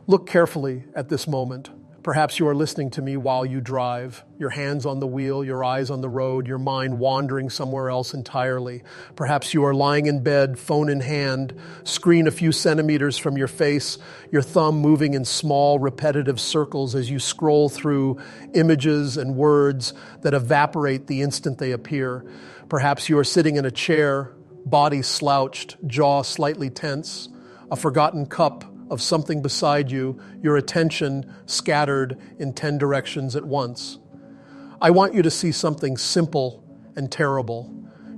Look carefully at this moment. Perhaps you are listening to me while you drive, your hands on the wheel, your eyes on the road, your mind wandering somewhere else entirely. Perhaps you are lying in bed, phone in hand, screen a few centimeters from your face, your thumb moving in small, repetitive circles as you scroll through images and words that evaporate the instant they appear. Perhaps you are sitting in a chair, body slouched, jaw slightly tense, a forgotten cup of something beside you, your attention scattered in 10 directions at once. I want you to see something simple and terrible.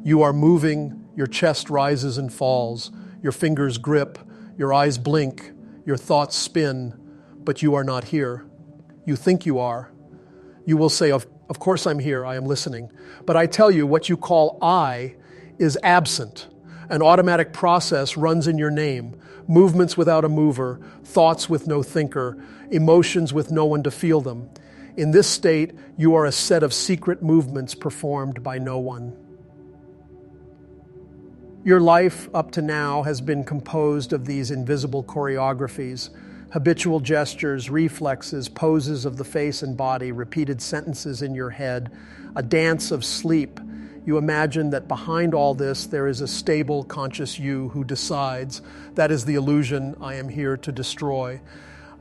You are moving, your chest rises and falls, your fingers grip, your eyes blink, your thoughts spin, but you are not here. You think you are. You will say, of course I'm here, I am listening. But I tell you, what you call I is absent. An automatic process runs in your name. Movements without a mover, thoughts with no thinker, emotions with no one to feel them. In this state, you are a set of secret movements performed by no one. Your life up to now has been composed of these invisible choreographies, habitual gestures, reflexes, poses of the face and body, repeated sentences in your head, a dance of sleep. You imagine that behind all this there is a stable, conscious you who decides. That is the illusion I am here to destroy.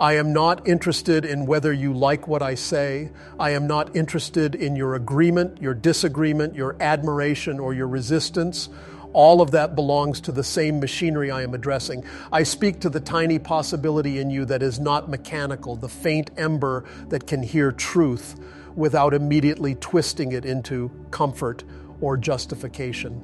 I am not interested in whether you like what I say. I am not interested in your agreement, your disagreement, your admiration, or your resistance. All of that belongs to the same machinery I am addressing. I speak to the tiny possibility in you that is not mechanical, the faint ember that can hear truth without immediately twisting it into comfort or justification.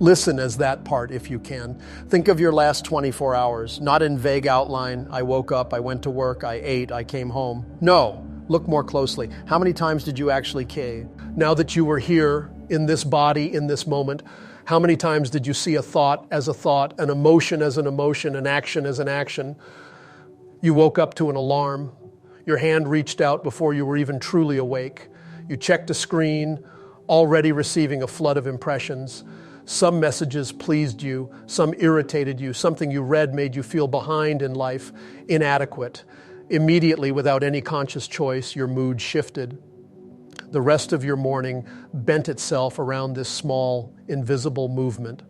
Listen as that part if you can. Think of your last 24 hours, not in vague outline, I woke up, I went to work, I ate, I came home. No, look more closely. How many times did you actually cave? Now that you were here, in this body, in this moment, how many times did you see a thought as a thought, an emotion as an emotion, an action as an action? You woke up to an alarm. Your hand reached out before you were even truly awake. You checked a screen, already receiving a flood of impressions. Some messages pleased you, some irritated you, something you read made you feel behind in life, inadequate. Immediately, without any conscious choice, your mood shifted. The rest of your morning bent itself around this small, invisible movement.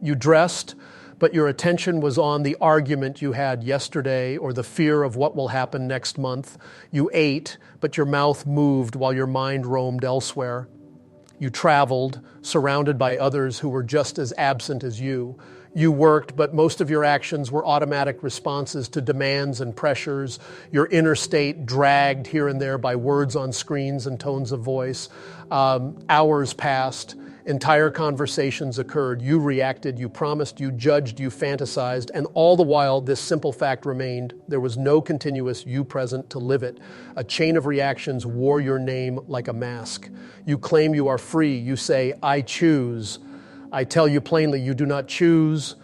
You dressed, but your attention was on the argument you had yesterday or the fear of what will happen next month. You ate, but your mouth moved while your mind roamed elsewhere. You traveled, surrounded by others who were just as absent as you. You worked, but most of your actions were automatic responses to demands and pressures. Your inner state dragged here and there by words on screens and tones of voice. Hours passed. Entire conversations occurred. You reacted, you promised, you judged, you fantasized, and all the while this simple fact remained. There was no continuous you present to live it. A chain of reactions wore your name like a mask. You claim you are free. You say, I choose. I tell you plainly, you do not choose.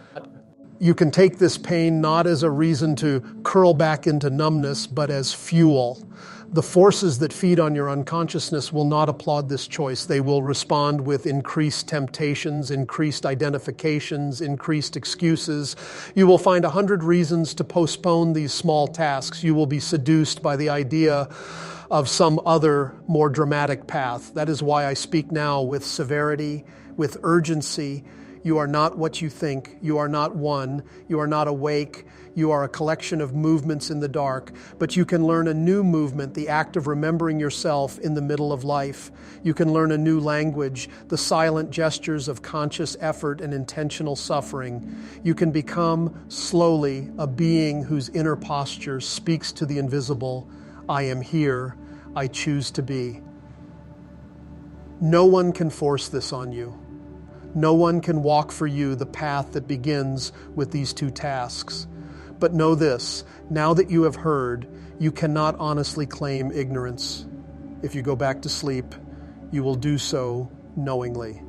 You can take this pain not as a reason to curl back into numbness, but as fuel. The forces that feed on your unconsciousness will not applaud this choice. They will respond with increased temptations, increased identifications, increased excuses. You will find 100 reasons to postpone these small tasks. You will be seduced by the idea of some other, more dramatic path. That is why I speak now with severity, with urgency. You are not what you think. You are not one. You are not awake. You are a collection of movements in the dark. But you can learn a new movement, the act of remembering yourself in the middle of life. You can learn a new language, the silent gestures of conscious effort and intentional suffering. You can become, slowly, a being whose inner posture speaks to the invisible. I am here. I choose to be. No one can force this on you. No one can walk for you the path that begins with these two tasks. But know this, now that you have heard, you cannot honestly claim ignorance. If you go back to sleep, you will do so knowingly.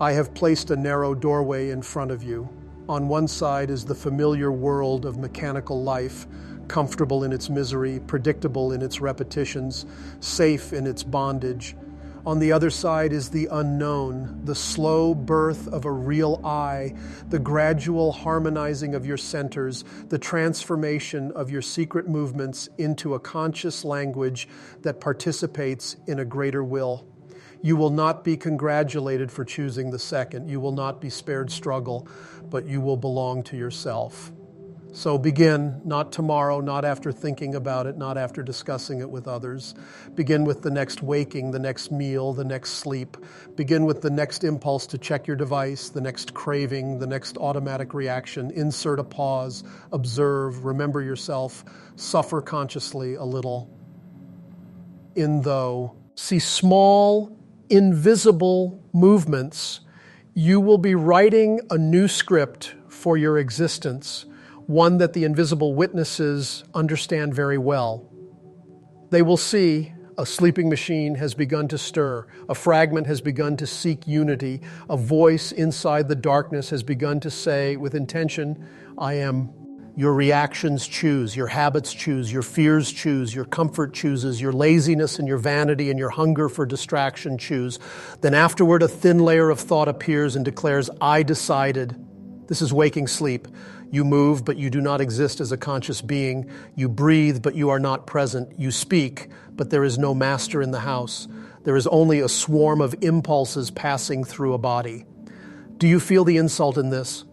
I have placed a narrow doorway in front of you. On one side is the familiar world of mechanical life, comfortable in its misery, predictable in its repetitions, safe in its bondage. On the other side is the unknown, the slow birth of a real I, the gradual harmonizing of your centers, the transformation of your secret movements into a conscious language that participates in a greater will. You will not be congratulated for choosing the second. You will not be spared struggle, but you will belong to yourself. So begin, not tomorrow, not after thinking about it, not after discussing it with others. Begin with the next waking, the next meal, the next sleep. Begin with the next impulse to check your device, the next craving, the next automatic reaction. Insert a pause, observe, remember yourself, suffer consciously a little. See small, invisible movements. You will be writing a new script for your existence, one that the invisible witnesses understand very well. They will see a sleeping machine has begun to stir, a fragment has begun to seek unity, a voice inside the darkness has begun to say with intention, I am. Your reactions choose, your habits choose, your fears choose, your comfort chooses, your laziness and your vanity and your hunger for distraction choose. Then afterward a thin layer of thought appears and declares, I decided. This is waking sleep. You move, but you do not exist as a conscious being. You breathe, but you are not present. You speak, but there is no master in the house. There is only a swarm of impulses passing through a body. Do you feel the insult in this?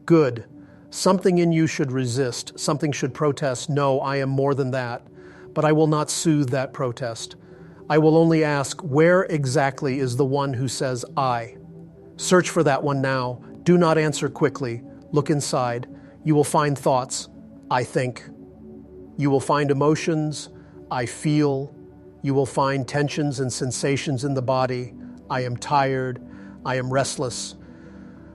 Good. Something in you should resist. Something should protest. No, I am more than that. But I will not soothe that protest. I will only ask, where exactly is the one who says I? Search for that one now. Do not answer quickly. Look inside. You will find thoughts, I think. You will find emotions, I feel. You will find tensions and sensations in the body. I am tired. I am restless.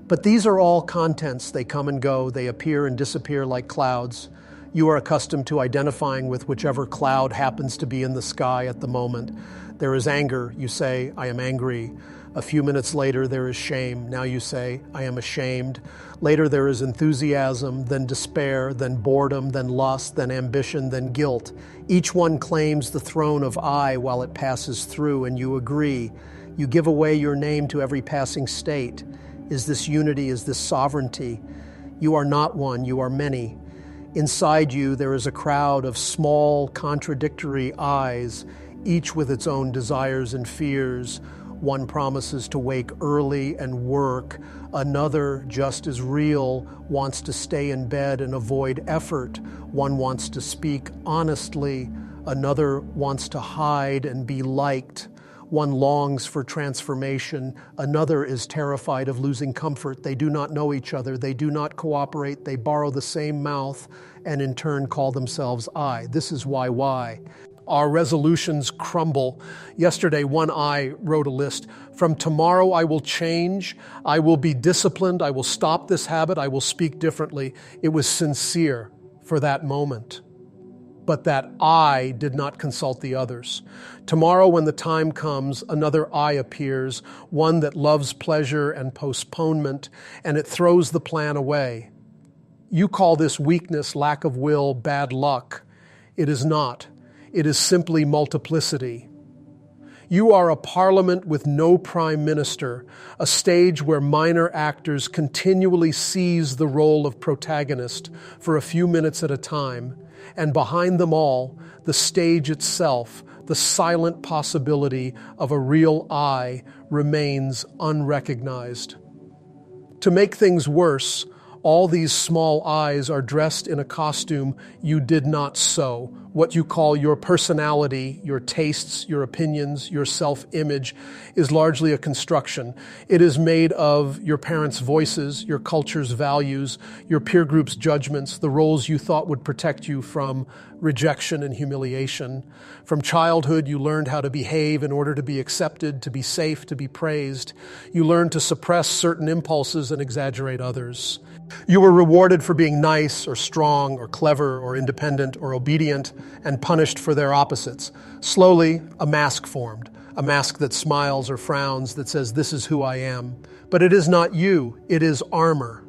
But these are all contents. They come and go. They appear and disappear like clouds. You are accustomed to identifying with whichever cloud happens to be in the sky at the moment. There is anger. You say, I am angry. A few minutes later, there is shame. Now you say, I am ashamed. Later, there is enthusiasm, then despair, then boredom, then lust, then ambition, then guilt. Each one claims the throne of I while it passes through, and you agree. You give away your name to every passing state. Is this unity? Is this sovereignty? You are not one, you are many. Inside you, there is a crowd of small, contradictory I's, each with its own desires and fears. One promises to wake early and work. Another, just as real, wants to stay in bed and avoid effort. One wants to speak honestly. Another wants to hide and be liked. One longs for transformation. Another is terrified of losing comfort. They do not know each other. They do not cooperate. They borrow the same mouth and in turn call themselves I. This is why. Our resolutions crumble. Yesterday, one I wrote a list. From tomorrow, I will change. I will be disciplined. I will stop this habit. I will speak differently. It was sincere for that moment. But that I did not consult the others. Tomorrow, when the time comes, another I appears, one that loves pleasure and postponement, and it throws the plan away. You call this weakness, lack of will, bad luck. It is not. It is simply multiplicity. You are a parliament with no prime minister, a stage where minor actors continually seize the role of protagonist for a few minutes at a time, and behind them all, the stage itself, the silent possibility of a real I, remains unrecognized. To make things worse, all these small I's are dressed in a costume you did not sew. What you call your personality, your tastes, your opinions, your self-image is largely a construction. It is made of your parents' voices, your culture's values, your peer group's judgments, the roles you thought would protect you from rejection and humiliation. From childhood, you learned how to behave in order to be accepted, to be safe, to be praised. You learned to suppress certain impulses and exaggerate others. You were rewarded for being nice or strong or clever or independent or obedient and punished for their opposites. Slowly, a mask formed, a mask that smiles or frowns, that says, this is who I am. But it is not you, it is armor.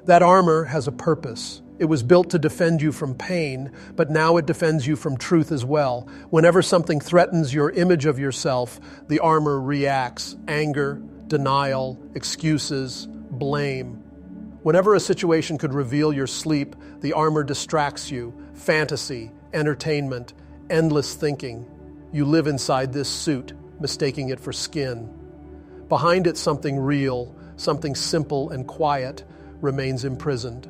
That armor has a purpose. It was built to defend you from pain, but now it defends you from truth as well. Whenever something threatens your image of yourself, the armor reacts: anger, denial, excuses, blame. Whenever a situation could reveal your sleep, the armor distracts you: fantasy, entertainment, endless thinking. You live inside this suit, mistaking it for skin. Behind it, something real, something simple and quiet, remains imprisoned.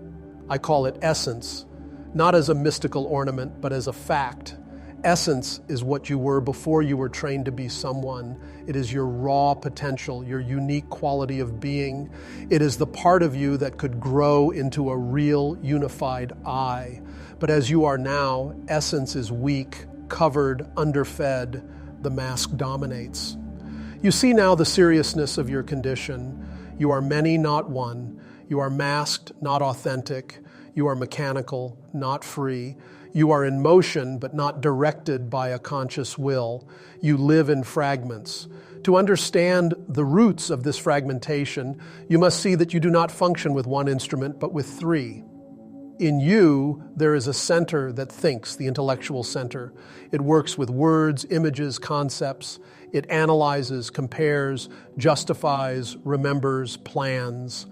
I call it essence, not as a mystical ornament, but as a fact. Essence is what you were before you were trained to be someone. It is your raw potential, your unique quality of being. It is the part of you that could grow into a real, unified I. But as you are now, essence is weak, covered, underfed. The mask dominates. You see now the seriousness of your condition. You are many, not one. You are masked, not authentic. You are mechanical, not free. You are in motion, but not directed by a conscious will. You live in fragments. To understand the roots of this fragmentation, you must see that you do not function with one instrument, but with three. In you, there is a center that thinks, the intellectual center. It works with words, images, concepts. It analyzes, compares, justifies, remembers, plans.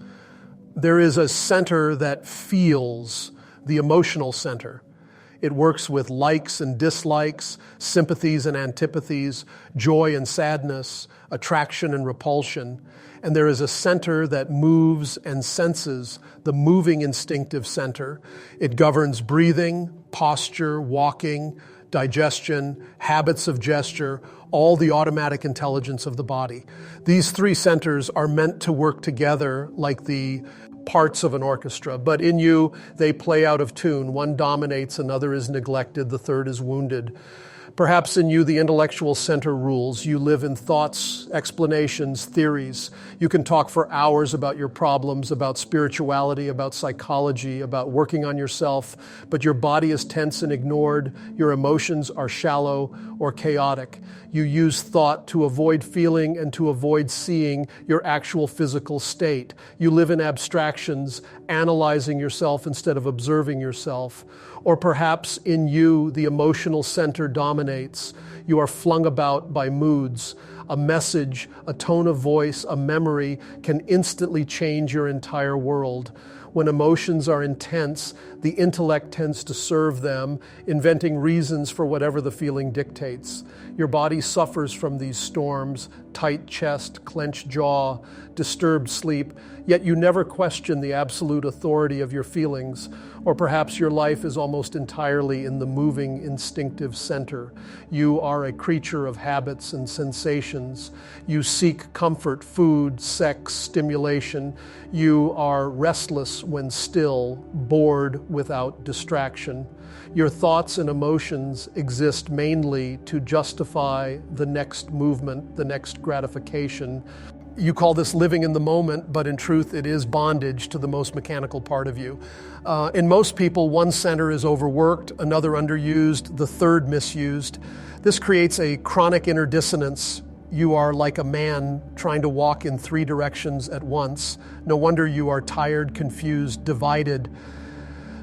There is a center that feels, the emotional center. It works with likes and dislikes, sympathies and antipathies, joy and sadness, attraction and repulsion. And there is a center that moves and senses, the moving instinctive center. It governs breathing, posture, walking, digestion, habits of gesture, all the automatic intelligence of the body. These three centers are meant to work together like the parts of an orchestra, but in you, they play out of tune. One dominates, another is neglected, the third is wounded. Perhaps in you, the intellectual center rules. You live in thoughts, explanations, theories. You can talk for hours about your problems, about spirituality, about psychology, about working on yourself, but your body is tense and ignored. Your emotions are shallow or chaotic. You use thought to avoid feeling and to avoid seeing your actual physical state. You live in abstractions, analyzing yourself instead of observing yourself. Or perhaps in you, the emotional center dominates. You are flung about by moods. A message, a tone of voice, a memory can instantly change your entire world. When emotions are intense, the intellect tends to serve them, inventing reasons for whatever the feeling dictates. Your body suffers from these storms: tight chest, clenched jaw, disturbed sleep, yet you never question the absolute authority of your feelings. Or perhaps your life is almost entirely in the moving, instinctive center. You are a creature of habits and sensations. You seek comfort, food, sex, stimulation. You are restless when still, bored without distraction. Your thoughts and emotions exist mainly to justify the next movement, the next gratification. You call this living in the moment, but in truth, it is bondage to the most mechanical part of you. In most people, one center is overworked, another underused, the third misused. This creates a chronic inner dissonance. You are like a man trying to walk in three directions at once. No wonder you are tired, confused, divided.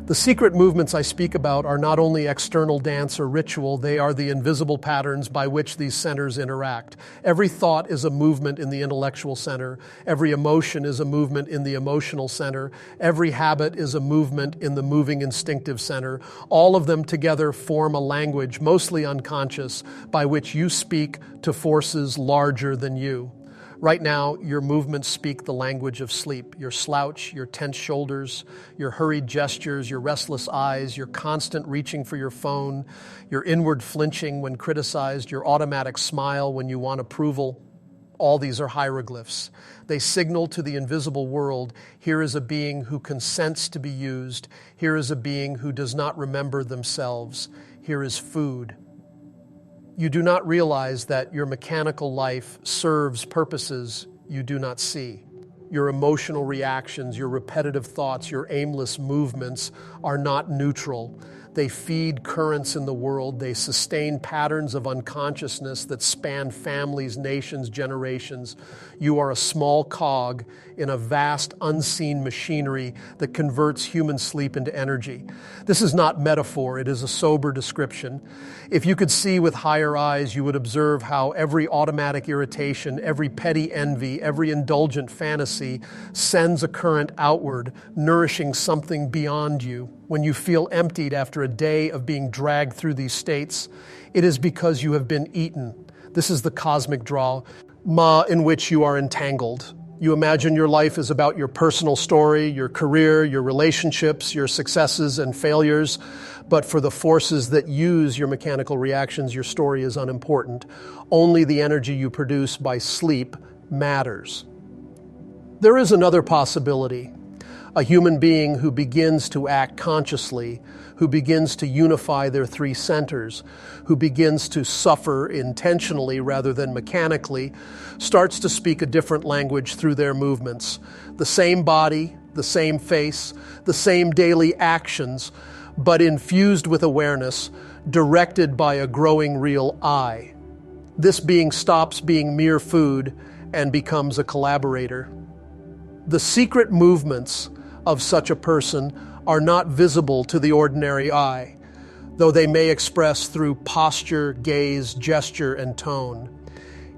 The secret movements I speak about are not only external dance or ritual, they are the invisible patterns by which these centers interact. Every thought is a movement in the intellectual center. Every emotion is a movement in the emotional center. Every habit is a movement in the moving instinctive center. All of them together form a language, mostly unconscious, by which you speak to forces larger than you. Right now, your movements speak the language of sleep. Your slouch, your tense shoulders, your hurried gestures, your restless eyes, your constant reaching for your phone, your inward flinching when criticized, your automatic smile when you want approval. All these are hieroglyphs. They signal to the invisible world, here is a being who consents to be used. Here is a being who does not remember themselves. Here is food. You do not realize that your mechanical life serves purposes you do not see. Your emotional reactions, your repetitive thoughts, your aimless movements are not neutral. They feed currents in the world. They sustain patterns of unconsciousness that span families, nations, generations. You are a small cog in a vast, unseen machinery that converts human sleep into energy. This is not metaphor. It is a sober description. If you could see with higher eyes, you would observe how every automatic irritation, every petty envy, every indulgent fantasy sends a current outward, nourishing something beyond you. When you feel emptied after a day of being dragged through these states, it is because you have been eaten. This is the cosmic draw, in which you are entangled. You imagine your life is about your personal story, your career, your relationships, your successes and failures. But for the forces that use your mechanical reactions, your story is unimportant. Only the energy you produce by sleep matters. There is another possibility. A human being who begins to act consciously, who begins to unify their three centers, who begins to suffer intentionally rather than mechanically, starts to speak a different language through their movements. The same body, the same face, the same daily actions, but infused with awareness, directed by a growing real I. This being stops being mere food and becomes a collaborator. The secret movements of such a person are not visible to the ordinary eye, though they may express through posture, gaze, gesture, and tone.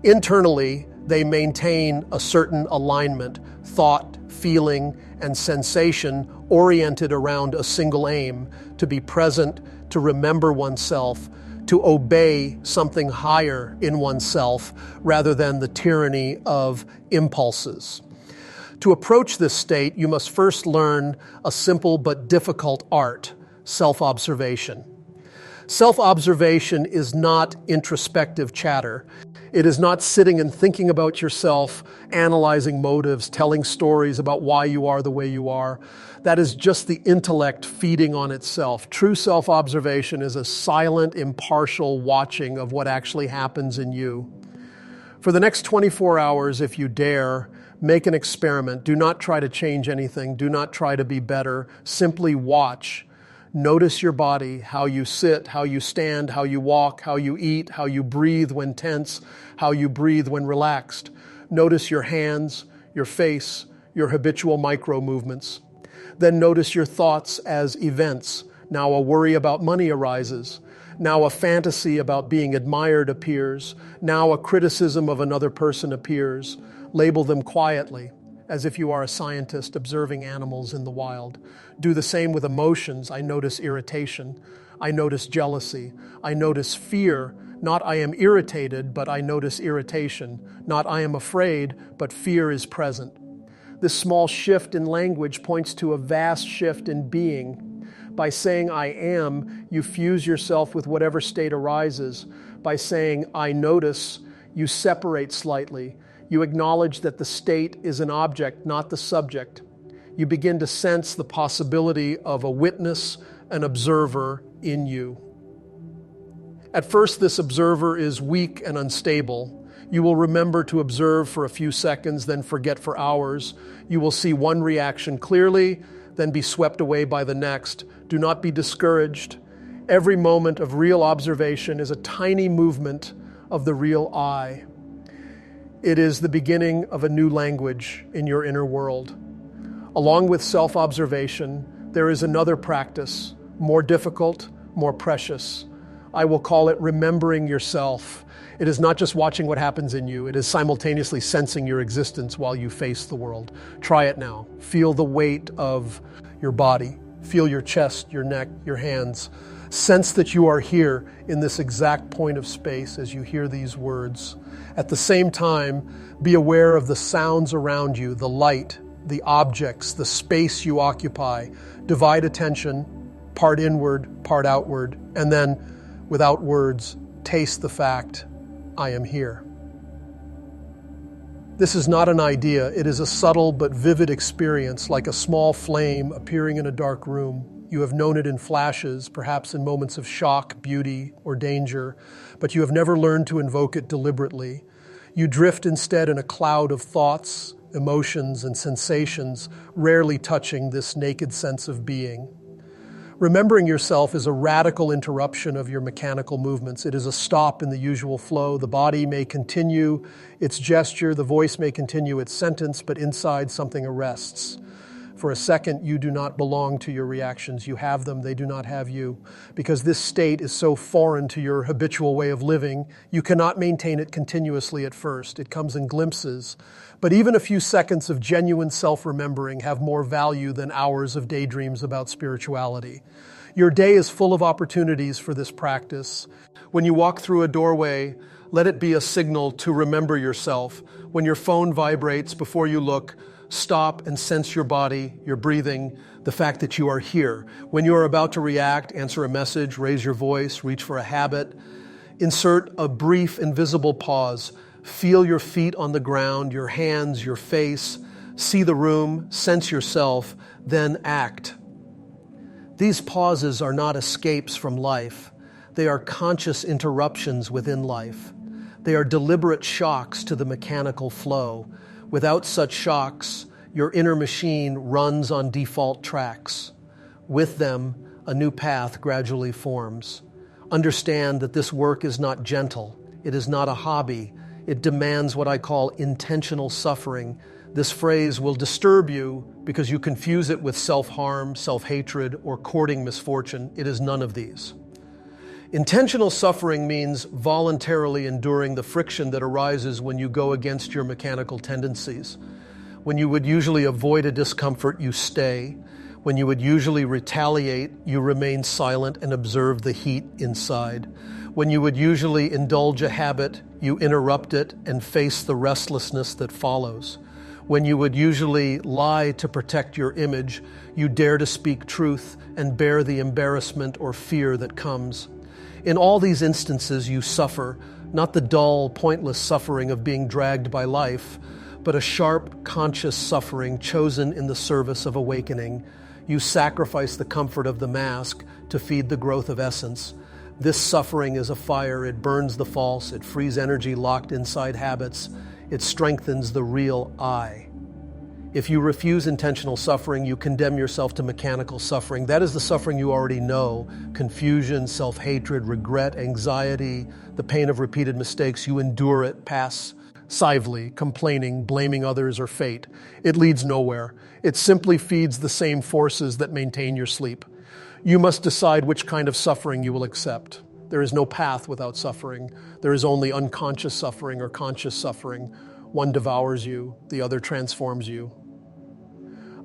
Internally, they maintain a certain alignment, thought, feeling, and sensation oriented around a single aim, to be present, to remember oneself, to obey something higher in oneself rather than the tyranny of impulses. To approach this state, you must first learn a simple but difficult art, self-observation. Self-observation is not introspective chatter. It is not sitting and thinking about yourself, analyzing motives, telling stories about why you are the way you are. That is just the intellect feeding on itself. True self-observation is a silent, impartial watching of what actually happens in you. For the next 24 hours, if you dare, make an experiment. Do not try to change anything. Do not try to be better. Simply watch. Notice your body, how you sit, how you stand, how you walk, how you eat, how you breathe when tense, how you breathe when relaxed. Notice your hands, your face, your habitual micro movements. Then notice your thoughts as events. Now a worry about money arises. Now a fantasy about being admired appears. Now a criticism of another person appears. Label them quietly, as if you are a scientist observing animals in the wild. Do the same with emotions. I notice irritation. I notice jealousy. I notice fear. Not I am irritated, but I notice irritation. Not I am afraid, but fear is present. This small shift in language points to a vast shift in being. By saying I am, you fuse yourself with whatever state arises. By saying I notice, you separate slightly. You acknowledge that the state is an object, not the subject. You begin to sense the possibility of a witness, an observer in you. At first, this observer is weak and unstable. You will remember to observe for a few seconds, then forget for hours. You will see one reaction clearly, then be swept away by the next. Do not be discouraged. Every moment of real observation is a tiny movement of the real I. It is the beginning of a new language in your inner world. Along with self-observation, there is another practice, more difficult, more precious. I will call it remembering yourself. It is not just watching what happens in you. It is simultaneously sensing your existence while you face the world. Try it now. Feel the weight of your body. Feel your chest, your neck, your hands. Sense that you are here in this exact point of space as you hear these words. At the same time, be aware of the sounds around you, the light, the objects, the space you occupy. Divide attention, part inward, part outward, and then, without words, taste the fact, I am here. This is not an idea. It is a subtle but vivid experience, like a small flame appearing in a dark room. You have known it in flashes, perhaps in moments of shock, beauty, or danger, but you have never learned to invoke it deliberately. You drift instead in a cloud of thoughts, emotions, and sensations, rarely touching this naked sense of being. Remembering yourself is a radical interruption of your mechanical movements. It is a stop in the usual flow. The body may continue its gesture, the voice may continue its sentence, but inside something arrests. For a second, you do not belong to your reactions. You have them, they do not have you. Because this state is so foreign to your habitual way of living, you cannot maintain it continuously at first. It comes in glimpses. But even a few seconds of genuine self-remembering have more value than hours of daydreams about spirituality. Your day is full of opportunities for this practice. When you walk through a doorway, let it be a signal to remember yourself. When your phone vibrates before you look, stop and sense your body, your breathing, the fact that you are here. When you are about to react, answer a message, raise your voice, reach for a habit, insert a brief invisible pause. Feel your feet on the ground, your hands, your face, see the room, sense yourself, then act. These pauses are not escapes from life. They are conscious interruptions within life. They are deliberate shocks to the mechanical flow. Without such shocks, your inner machine runs on default tracks. With them, a new path gradually forms. Understand that this work is not gentle. It is not a hobby. It demands what I call intentional suffering. This phrase will disturb you because you confuse it with self-harm, self-hatred, or courting misfortune. It is none of these. Intentional suffering means voluntarily enduring the friction that arises when you go against your mechanical tendencies. When you would usually avoid a discomfort, you stay. When you would usually retaliate, you remain silent and observe the heat inside. When you would usually indulge a habit, you interrupt it and face the restlessness that follows. When you would usually lie to protect your image, you dare to speak truth and bear the embarrassment or fear that comes. In all these instances, you suffer, not the dull, pointless suffering of being dragged by life, but a sharp, conscious suffering chosen in the service of awakening. You sacrifice the comfort of the mask to feed the growth of essence. This suffering is a fire. It burns the false. It frees energy locked inside habits. It strengthens the real I. If you refuse intentional suffering, you condemn yourself to mechanical suffering. That is the suffering you already know. Confusion, self-hatred, regret, anxiety, the pain of repeated mistakes. You endure it, passively, complaining, blaming others or fate. It leads nowhere. It simply feeds the same forces that maintain your sleep. You must decide which kind of suffering you will accept. There is no path without suffering. There is only unconscious suffering or conscious suffering. One devours you, the other transforms you.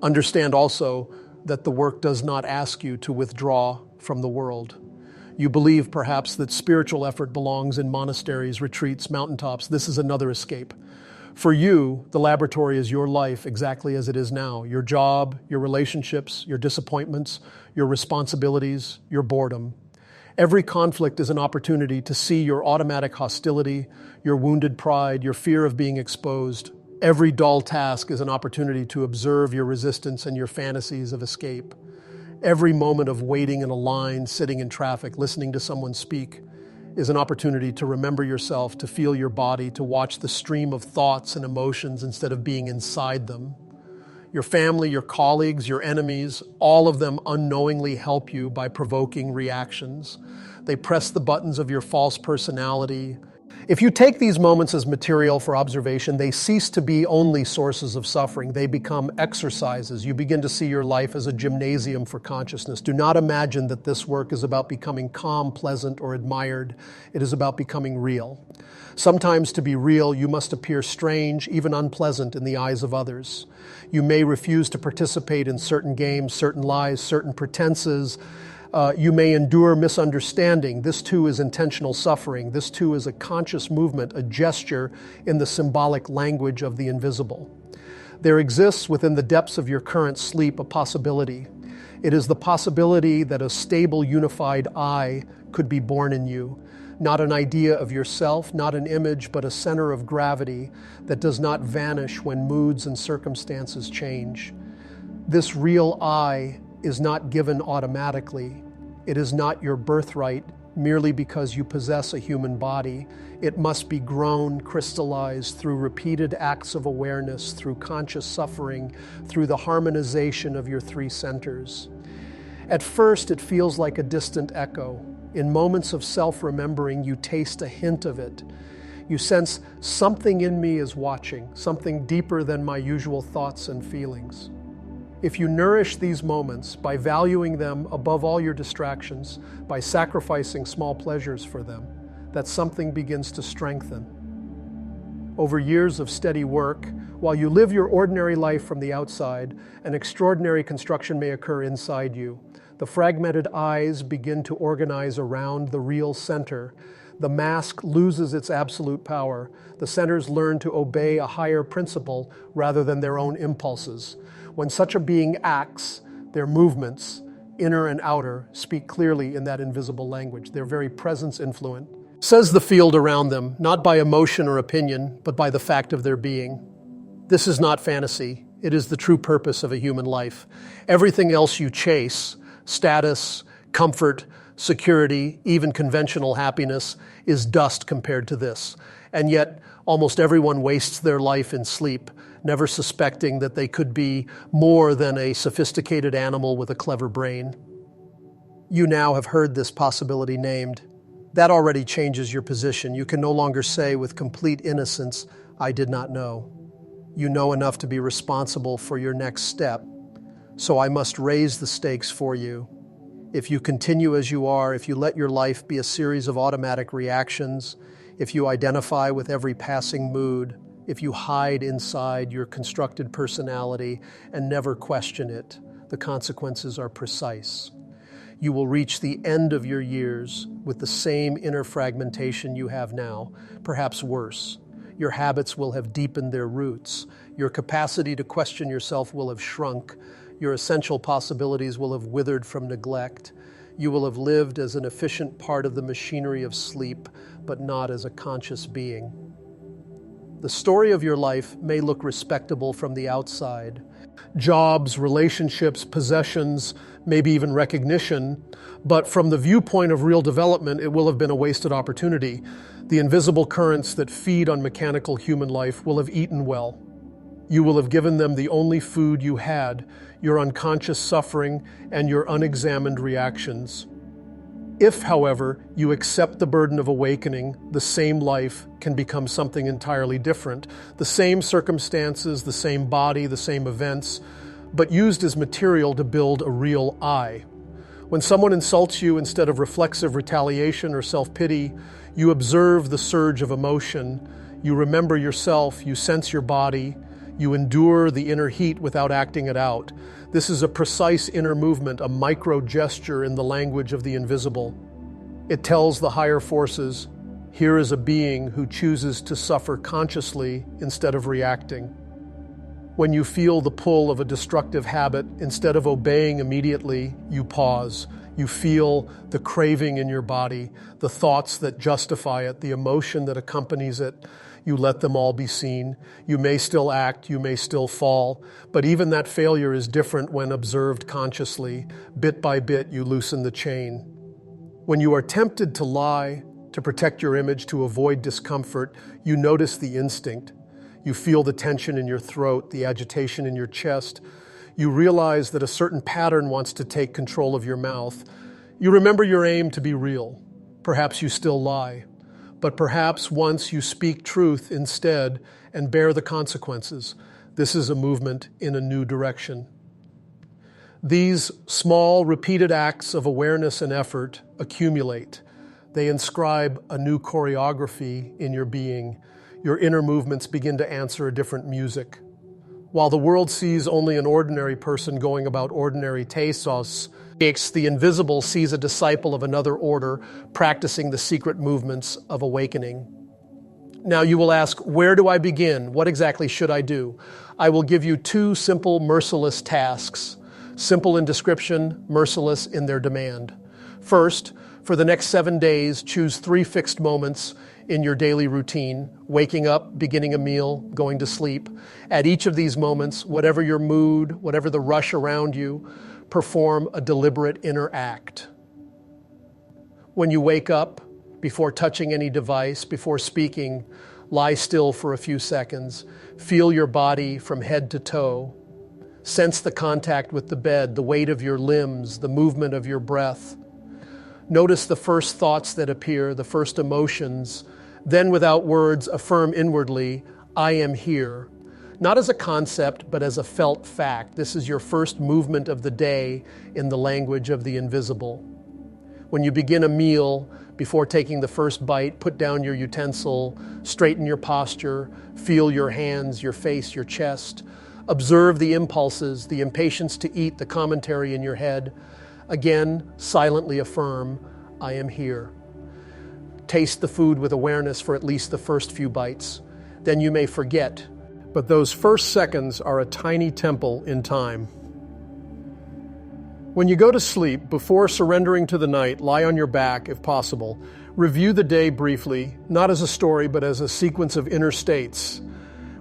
Understand also that the work does not ask you to withdraw from the world. You believe perhaps that spiritual effort belongs in monasteries, retreats, mountaintops. This is another escape. For you, the laboratory is your life exactly as it is now. Your job, your relationships, your disappointments, your responsibilities, your boredom. Every conflict is an opportunity to see your automatic hostility, your wounded pride, your fear of being exposed. Every dull task is an opportunity to observe your resistance and your fantasies of escape. Every moment of waiting in a line, sitting in traffic, listening to someone speak is an opportunity to remember yourself, to feel your body, to watch the stream of thoughts and emotions instead of being inside them. Your family, your colleagues, your enemies, all of them unknowingly help you by provoking reactions. They press the buttons of your false personality. If you take these moments as material for observation, they cease to be only sources of suffering. They become exercises. You begin to see your life as a gymnasium for consciousness. Do not imagine that this work is about becoming calm, pleasant, or admired. It is about becoming real. Sometimes to be real, you must appear strange, even unpleasant in the eyes of others. You may refuse to participate in certain games, certain lies, certain pretenses. You may endure misunderstanding. This too is intentional suffering. This too is a conscious movement, a gesture in the symbolic language of the invisible. There exists within the depths of your current sleep a possibility. It is the possibility that a stable, unified I could be born in you. Not an idea of yourself, not an image, but a center of gravity that does not vanish when moods and circumstances change. This real I is not given automatically. It is not your birthright merely because you possess a human body. It must be grown, crystallized through repeated acts of awareness, through conscious suffering, through the harmonization of your three centers. At first, it feels like a distant echo. In moments of self-remembering, you taste a hint of it. You sense something in me is watching, something deeper than my usual thoughts and feelings. If you nourish these moments by valuing them above all your distractions, by sacrificing small pleasures for them, that something begins to strengthen. Over years of steady work, while you live your ordinary life from the outside, an extraordinary construction may occur inside you. The fragmented eyes begin to organize around the real center. The mask loses its absolute power. The centers learn to obey a higher principle rather than their own impulses. When such a being acts, their movements, inner and outer, speak clearly in that invisible language. Their very presence influent. Says the field around them, not by emotion or opinion, but by the fact of their being. This is not fantasy. It is the true purpose of a human life. Everything else you chase, status, comfort, security, even conventional happiness, is dust compared to this. And yet, almost everyone wastes their life in sleep, never suspecting that they could be more than a sophisticated animal with a clever brain. You now have heard this possibility named. That already changes your position. You can no longer say with complete innocence, "I did not know." You know enough to be responsible for your next step. So I must raise the stakes for you. If you continue as you are, if you let your life be a series of automatic reactions, if you identify with every passing mood, if you hide inside your constructed personality and never question it, the consequences are precise. You will reach the end of your years with the same inner fragmentation you have now, perhaps worse. Your habits will have deepened their roots. Your capacity to question yourself will have shrunk. Your essential possibilities will have withered from neglect. You will have lived as an efficient part of the machinery of sleep, but not as a conscious being. The story of your life may look respectable from the outside. Jobs, relationships, possessions, maybe even recognition, but from the viewpoint of real development, it will have been a wasted opportunity. The invisible currents that feed on mechanical human life will have eaten well. You will have given them the only food you had, your unconscious suffering and your unexamined reactions. If, however, you accept the burden of awakening, the same life can become something entirely different. The same circumstances, the same body, the same events, but used as material to build a real I. When someone insults you, instead of reflexive retaliation or self-pity, you observe the surge of emotion. You remember yourself, you sense your body, you endure the inner heat without acting it out. This is a precise inner movement, a micro-gesture in the language of the invisible. It tells the higher forces, here is a being who chooses to suffer consciously instead of reacting. When you feel the pull of a destructive habit, instead of obeying immediately, you pause. You feel the craving in your body, the thoughts that justify it, the emotion that accompanies it. You let them all be seen. You may still act, you may still fall, but even that failure is different when observed consciously. Bit by bit, you loosen the chain. When you are tempted to lie, to protect your image, to avoid discomfort, you notice the instinct. You feel the tension in your throat, the agitation in your chest. You realize that a certain pattern wants to take control of your mouth. You remember your aim to be real. Perhaps you still lie. But perhaps once you speak truth instead and bear the consequences. This is a movement in a new direction. These small, repeated acts of awareness and effort accumulate. They inscribe a new choreography in your being. Your inner movements begin to answer a different music. While the world sees only an ordinary person going about ordinary tastes, the invisible sees a disciple of another order practicing the secret movements of awakening. Now you will ask, where do I begin? What exactly should I do? I will give you two simple, merciless tasks. Simple in description, merciless in their demand. First, for the next 7 days, choose 3 fixed moments in your daily routine, waking up, beginning a meal, going to sleep. At each of these moments, whatever your mood, whatever the rush around you, perform a deliberate inner act. When you wake up, before touching any device, before speaking, lie still for a few seconds. Feel your body from head to toe. Sense the contact with the bed, the weight of your limbs, the movement of your breath. Notice the first thoughts that appear, the first emotions. Then, without words, affirm inwardly, I am here. Not as a concept, but as a felt fact. This is your first movement of the day in the language of the invisible. When you begin a meal, before taking the first bite, put down your utensil, straighten your posture, feel your hands, your face, your chest. Observe the impulses, the impatience to eat, the commentary in your head. Again, silently affirm, I am here. Taste the food with awareness for at least the first few bites. Then you may forget, but those first seconds are a tiny temple in time. When you go to sleep, before surrendering to the night, lie on your back if possible. Review the day briefly, not as a story, but as a sequence of inner states.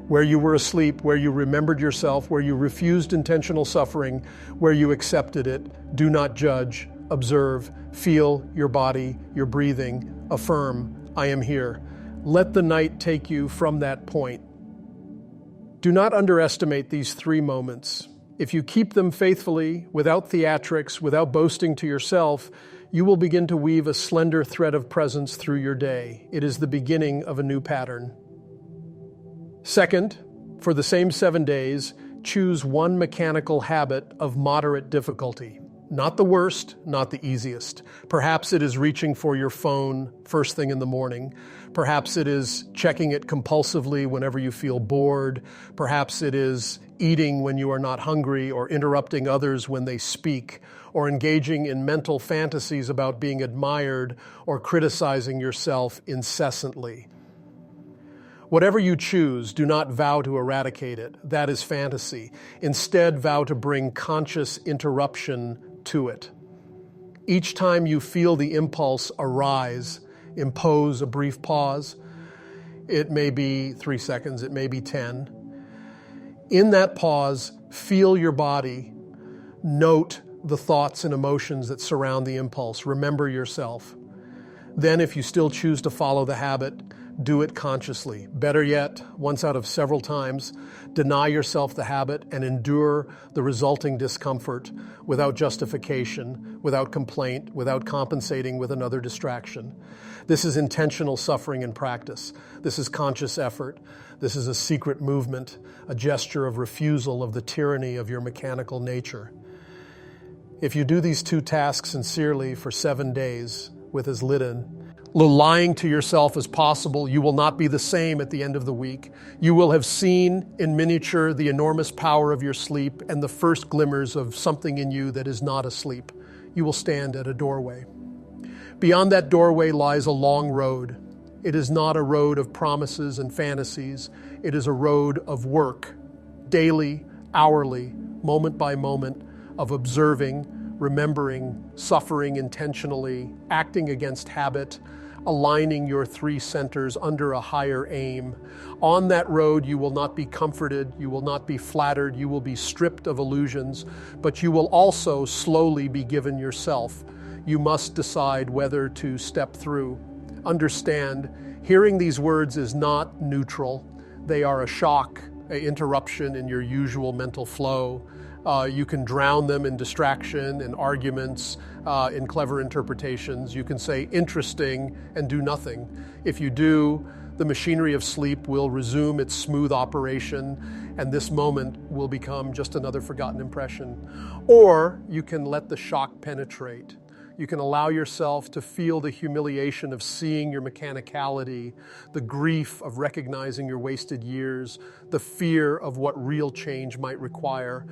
Where you were asleep, where you remembered yourself, where you refused intentional suffering, where you accepted it. Do not judge. Observe. Feel your body, your breathing. Affirm, I am here. Let the night take you from that point. Do not underestimate these 3 moments. If you keep them faithfully, without theatrics, without boasting to yourself, you will begin to weave a slender thread of presence through your day. It is the beginning of a new pattern. Second, for the same 7 days, choose one mechanical habit of moderate difficulty. Not the worst, not the easiest. Perhaps it is reaching for your phone first thing in the morning. Perhaps it is checking it compulsively whenever you feel bored. Perhaps it is eating when you are not hungry, or interrupting others when they speak, or engaging in mental fantasies about being admired, or criticizing yourself incessantly. Whatever you choose, do not vow to eradicate it. That is fantasy. Instead, vow to bring conscious interruption to it. Each time you feel the impulse arise, impose a brief pause. It may be 3 seconds, it may be 10. In that pause, feel your body. Note the thoughts and emotions that surround the impulse. Remember yourself. Then, if you still choose to follow the habit, do it consciously. Better yet, once out of several times, deny yourself the habit and endure the resulting discomfort without justification, without complaint, without compensating with another distraction. This is intentional suffering in practice. This is conscious effort. This is a secret movement, a gesture of refusal of the tyranny of your mechanical nature. If you do these 2 tasks sincerely for 7 days with as little lying to yourself as possible, you will not be the same at the end of the week. You will have seen in miniature the enormous power of your sleep and the first glimmers of something in you that is not asleep. You will stand at a doorway. Beyond that doorway lies a long road. It is not a road of promises and fantasies. It is a road of work, daily, hourly, moment by moment, of observing, remembering, suffering intentionally, acting against habit, aligning your 3 centers under a higher aim. On that road, you will not be comforted, you will not be flattered, you will be stripped of illusions, but you will also slowly be given yourself. You must decide whether to step through. Understand, hearing these words is not neutral. They are a shock, an interruption in your usual mental flow. You can drown them in distraction, in arguments, in clever interpretations. You can say interesting and do nothing. If you do, the machinery of sleep will resume its smooth operation, and this moment will become just another forgotten impression. Or you can let the shock penetrate. You can allow yourself to feel the humiliation of seeing your mechanicality, the grief of recognizing your wasted years, the fear of what real change might require.